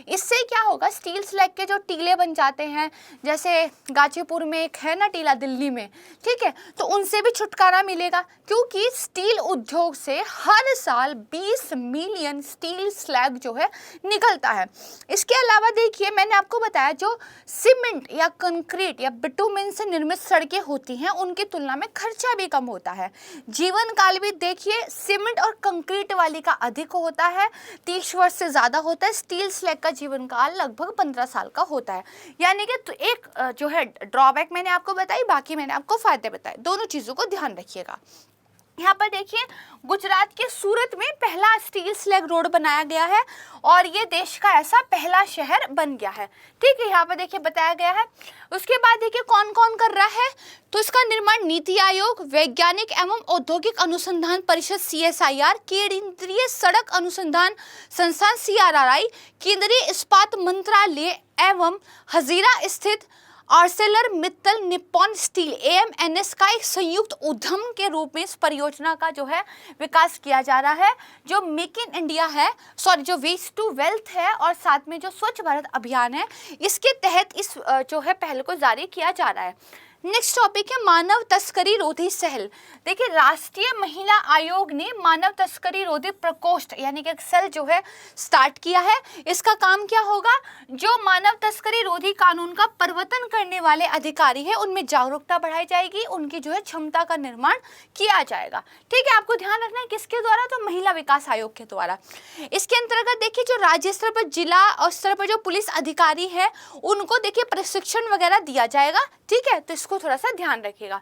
इससे क्या होगा, स्टील स्लैग के जो टीले बन जाते हैं, जैसे गाजीपुर में एक है ना टीला दिल्ली में, ठीक है, तो उनसे भी छुटकारा मिलेगा क्योंकि स्टील उद्योग से हर साल 20 मिलियन स्टील स्लैग जो है निकलता है। इसके अलावा देखिए मैंने आपको बताया जो सीमेंट या कंक्रीट या बिटुमेन से निर्मित सड़कें होती हैं उनकी तुलना में खर्चा भी कम होता है। जीवन काल भी देखिए सीमेंट और कंक्रीट वाली का अधिक होता है, 30 वर्ष से ज़्यादा होता है। स्टील स्लैग का जीवन काल लगभग 15 साल का होता है। यानी कि तो एक जो है ड्रॉबैक मैंने आपको बताई, बाकी मैंने आपको फायदे बताए। दोनों चीज़ों को ध्यान रखिएगा। यहाँ पर देखिए गुजरात के सूरत में पहला स्टील स्लैग रोड बनाया गया है और ये देश का ऐसा पहला शहर बन गया है। ठीक है, यहाँ पर देखिए बताया गया है। उसके बाद देखिए कौन कौन कर रहा है, तो इसका निर्माण नीति आयोग, वैज्ञानिक एवं औद्योगिक अनुसंधान परिषद CSIR, केंद्रीय सड़क अनुसंधान संस्थान CRRI, केंद्रीय इस्पात मंत्रालय एवं हजीरा स्थित Arcelor Mittal Nippon steel AMNS का एक संयुक्त उद्यम के रूप में इस परियोजना का जो है विकास किया जा रहा है। जो मेक इन इंडिया है, जो वेस्ट टू वेल्थ है और साथ में जो स्वच्छ भारत अभियान है, इसके तहत इस जो है पहल को जारी किया जा रहा है। नेक्स्ट टॉपिक है मानव तस्करी रोधी सेल। देखिए राष्ट्रीय महिला आयोग ने मानव तस्करी रोधी प्रकोष्ठ यानी कि एक सेल जो है स्टार्ट किया है। इसका काम क्या होगा, जो मानव तस्करी रोधी कानून का प्रवर्तन करने वाले अधिकारी है उनमें जागरूकता बढ़ाई जाएगी, उनकी जो है क्षमता का निर्माण किया जाएगा। ठीक है, आपको ध्यान रखना है किसके द्वारा, तो महिला विकास आयोग के द्वारा। इसके अंतर्गत देखिए जो राज्य स्तर पर, जिला और स्तर पर जो पुलिस अधिकारी है उनको देखिए प्रशिक्षण वगैरह दिया जाएगा। ठीक है, तो इसको थोड़ा सा ध्यान रखिएगा।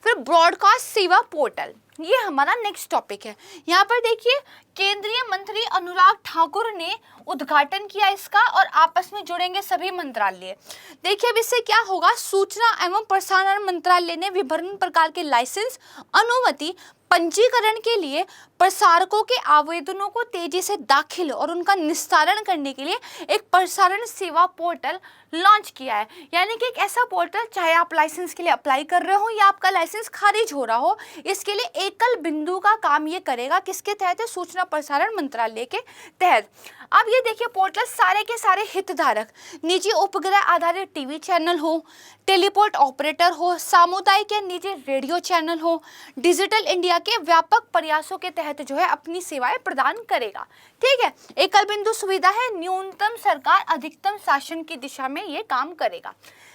फिर ब्रॉडकास्ट सेवा पोर्टल, ये हमारा नेक्स्ट टॉपिक है। यहाँ पर देखिए केंद्रीय मंत्री अनुराग ठाकुर ने उद्घाटन किया इसका और आपस में जुड़ेंगे सभी मंत्रालय। देखिए अब इससे क्या होगा, सूचना एवं प्रसारण मंत्रालय ने विभिन्न प्रकार के लाइसेंस, अनुमति, पंजीकरण के लिए प्रसारकों के आवेदनों को तेजी से दाखिल और उनका निस्तारण करने के लिए एक प्रसारण सेवा पोर्टल लॉन्च किया है। यानी कि एक ऐसा पोर्टल, चाहे आप लाइसेंस के लिए अप्लाई कर रहे हो या आपका लाइसेंस खारिज हो रहा हो, इसके लिए एकल बिंदु का काम ये करेगा। किसके तहत है? सूचना प्रसारण मंत्रालय के तहत। अब ये देखिए पोर्टल सारे के सारे हितधारक, निजी उपग्रह आधारित टीवी चैनल हो, टेलीपोर्ट ऑपरेटर हो, सामुदायिक या निजी रेडियो चैनल हो, डिजिटल इंडिया के व्यापक प्रयासों के तहत जो है अपनी सेवाएं प्रदान करेगा। ठीक है, एकल बिंदु सुविधा है, न्यूनतम सरकार अधिकतम शासन की दिशा में ये काम करेगा।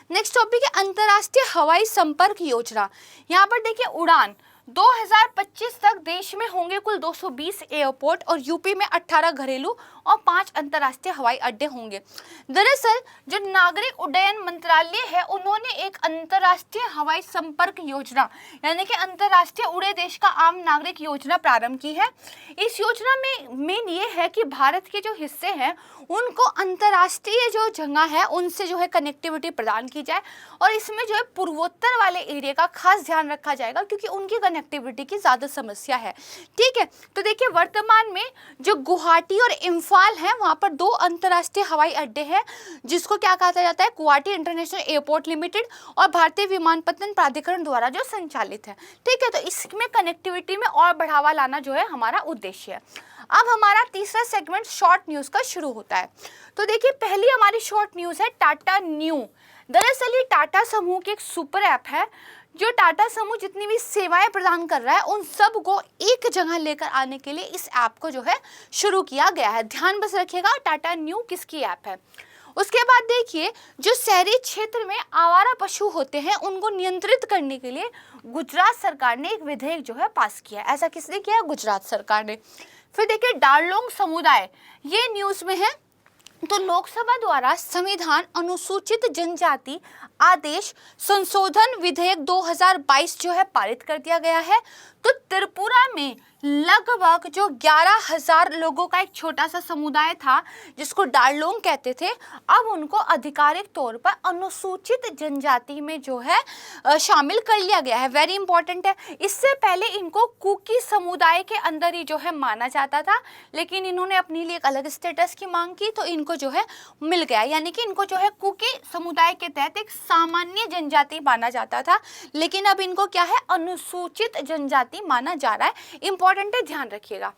नेक्स्ट टॉपिक है अंतर्राष्ट्रीय हवाई संपर्क योजना। यहाँ पर देखिए उड़ान 2025 तक देश में होंगे कुल 220 एयरपोर्ट और यूपी में 18 घरेलू और 5 अंतर्राष्ट्रीय हवाई अड्डे होंगे। दरअसल जो नागरिक उड्डयन मंत्रालय है उन्होंने एक अंतर्राष्ट्रीय हवाई संपर्क योजना यानी कि अंतर्राष्ट्रीय उड़े देश का आम नागरिक योजना प्रारंभ की है। इस योजना में मेन ये है कि भारत के जो हिस्से हैं उनको अंतर्राष्ट्रीय जो जगह है उनसे जो है कनेक्टिविटी प्रदान की जाए और इसमें जो है पूर्वोत्तर वाले एरिया का खास ध्यान रखा जाएगा क्योंकि उनकी कनेक्टिविटी की ज़्यादा समस्या है। ठीक है, तो देखिए वर्तमान में जो गुवाहाटी और इम्फाल है वहाँ पर 2 अंतर्राष्ट्रीय हवाई अड्डे हैं जिसको क्या कहा जाता है, गुवाहाटी इंटरनेशनल एयरपोर्ट लिमिटेड और भारतीय विमानपत्तन प्राधिकरण द्वारा जो संचालित है। ठीक है, तो इसमें कनेक्टिविटी में और बढ़ावा लाना जो है हमारा उद्देश्य है। अब हमारा तीसरा सेगमेंट शॉर्ट न्यूज़ का शुरू होता है। तो देखिए पहली हमारी शॉर्ट न्यूज़ है टाटा न्यू। दरअसल ये टाटा समूह की एक सुपर ऐप है जो टाटा समूह जितनी भी सेवाएं प्रदान कर रहा है उन सब को एक जगह लेकर आने के लिए इस ऐप को जो है शुरू किया गया है। ध्यान बस रखिएगा टाटा न्यू किसकी ऐप है। उसके बाद देखिए जो शहरी क्षेत्र में आवारा पशु होते हैं उनको नियंत्रित करने के लिए गुजरात सरकार ने एक विधेयक जो है पास किया है। ऐसा किसने किया? गुजरात सरकार ने। फिर देखिए डारलोंग समुदाय, ये न्यूज़ में है। तो लोकसभा द्वारा संविधान अनुसूचित जनजाति आदेश संशोधन विधेयक 2022 जो है पारित कर दिया गया है। तो त्रिपुरा में लगभग जो 11,000 लोगों का एक छोटा सा समुदाय था जिसको डारलोंग कहते थे, अब उनको आधिकारिक तौर पर अनुसूचित जनजाति में जो है शामिल कर लिया गया है। वेरी इंपॉर्टेंट है। इससे पहले इनको कुकी समुदाय के अंदर ही जो है माना जाता था, लेकिन इन्होंने अपने लिए एक अलग स्टेटस की मांग की तो इनको जो है मिल गया। यानी कि इनको जो है कुकी समुदाय के तहत एक सामान्य जनजाति माना जाता था, लेकिन अब इनको क्या है, अनुसूचित जनजाति माना जा रहा है। इंपॉर्टेंट है, ध्यान रखिएगा।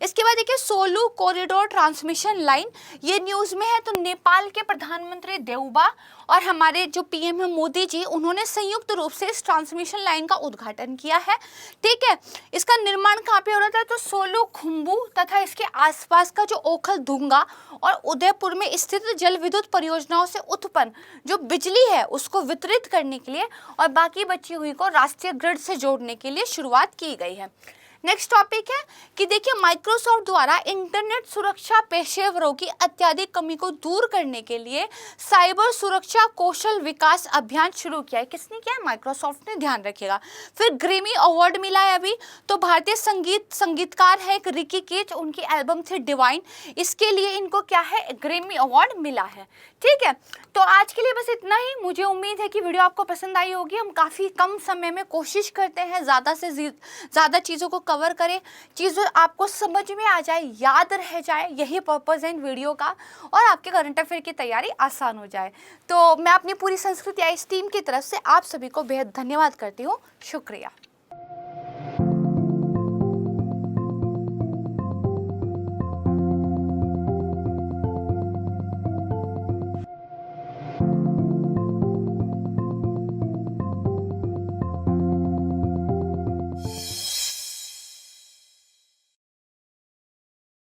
इसके बाद देखिए सोलू कॉरिडोर ट्रांसमिशन लाइन, ये न्यूज़ में है। तो नेपाल के प्रधानमंत्री देउबा और हमारे जो पीएम है मोदी जी, उन्होंने संयुक्त रूप से इस ट्रांसमिशन लाइन का उद्घाटन किया है। ठीक है, इसका निर्माण कहाँ पे हो रहा था? तो सोलू खुम्बू तथा इसके आसपास का जो ओखल धुंगा और उदयपुर में स्थित जल विद्युत परियोजनाओं से उत्पन्न जो बिजली है उसको वितरित करने के लिए और बाकी बची हुई को राष्ट्रीय ग्रिड से जोड़ने के लिए शुरुआत की गई है। नेक्स्ट टॉपिक है कि देखिए माइक्रोसॉफ्ट द्वारा इंटरनेट सुरक्षा पेशेवरों की अत्यधिक कमी को दूर करने के लिए साइबर सुरक्षा कौशल विकास अभियान शुरू किया है। किसने किया है? माइक्रोसॉफ्ट ने। ध्यान रखिएगा। फिर ग्रैमी अवार्ड मिला है अभी। तो भारतीय संगीतकार है एक रिकी केच, उनकी एल्बम थी डिवाइन, इसके लिए इनको क्या है, ग्रैमी अवार्ड मिला है। ठीक है, तो आज के लिए बस इतना ही। मुझे उम्मीद है कि वीडियो आपको पसंद आई होगी। हम काफ़ी कम समय में कोशिश करते हैं ज़्यादा से ज़्यादा चीज़ों को कवर करें, चीज़ें आपको समझ में आ जाए, याद रह जाए, यही पर्पज़ है इन वीडियो का, और आपके करंट अफेयर की तैयारी आसान हो जाए। तो मैं अपनी पूरी संस्कृति आईएएस टीम की तरफ से आप सभी को बेहद धन्यवाद करती हूँ। शुक्रिया।